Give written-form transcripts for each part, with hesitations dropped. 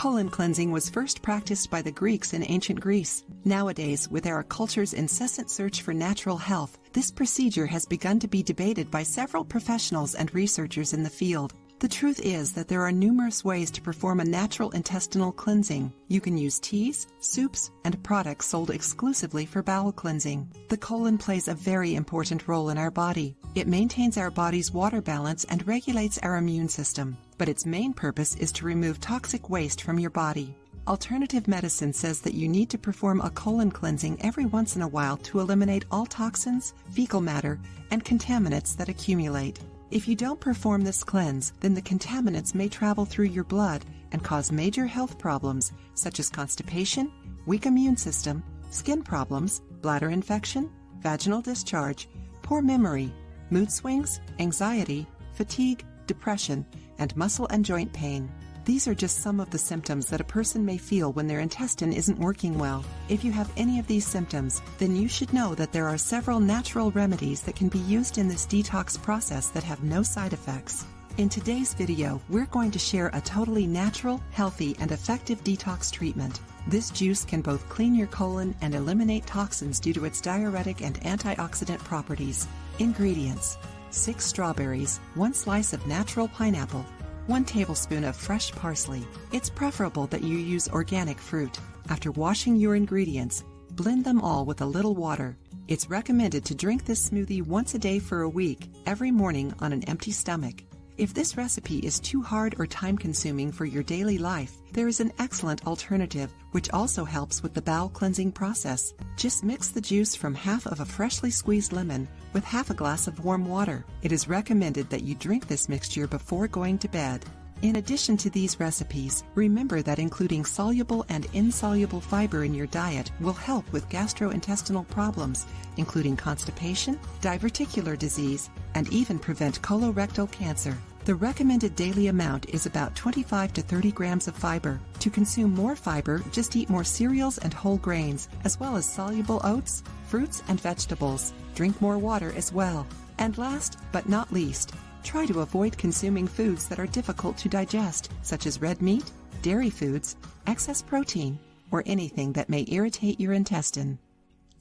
Colon cleansing was first practiced by the Greeks in ancient Greece. Nowadays, with our culture's incessant search for natural health, this procedure has begun to be debated by several professionals and researchers in the field. The truth is that there are numerous ways to perform a natural intestinal cleansing. You can use teas, soups, and products sold exclusively for bowel cleansing. The colon plays a very important role in our body. It maintains our body's water balance and regulates our immune system. But its main purpose is to remove toxic waste from your body. Alternative medicine says that you need to perform a colon cleansing every once in a while to eliminate all toxins, fecal matter, and contaminants that accumulate. If you don't perform this cleanse, then the contaminants may travel through your blood and cause major health problems such as constipation, weak immune system, skin problems, bladder infection, vaginal discharge, poor memory, mood swings, anxiety, fatigue, depression, and muscle and joint pain. These are just some of the symptoms that a person may feel when their intestine isn't working well. If you have any of these symptoms, then you should know that there are several natural remedies that can be used in this detox process that have no side effects. In today's video, we're going to share a totally natural, healthy, and effective detox treatment. This juice can both clean your colon and eliminate toxins due to its diuretic and antioxidant properties. Ingredients: 6 strawberries, 1 slice of natural pineapple, 1 tablespoon of fresh parsley. It's preferable that you use organic fruit. After washing your ingredients, blend them all with a little water. It's recommended to drink this smoothie once a day for a week, every morning on an empty stomach. If this recipe is too hard or time-consuming for your daily life, there is an excellent alternative which also helps with the bowel cleansing process. Just mix the juice from half of a freshly squeezed lemon with half a glass of warm water. It is recommended that you drink this mixture before going to bed. In addition to these recipes, remember that including soluble and insoluble fiber in your diet will help with gastrointestinal problems, including constipation, diverticular disease, and even prevent colorectal cancer. The recommended daily amount is about 25 to 30 grams of fiber. To consume more fiber, just eat more cereals and whole grains, as well as soluble oats, fruits, and vegetables. Drink more water as well. And last but not least, try to avoid consuming foods that are difficult to digest, such as red meat, dairy foods, excess protein, or anything that may irritate your intestine.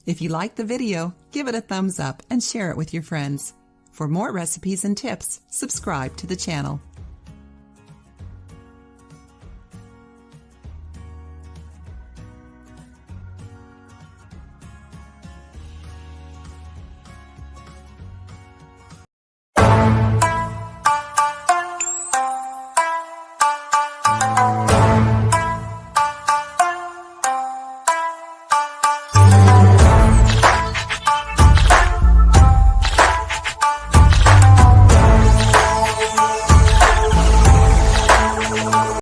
If you liked the video, give it a thumbs up and share it with your friends. For more recipes and tips, subscribe to the channel.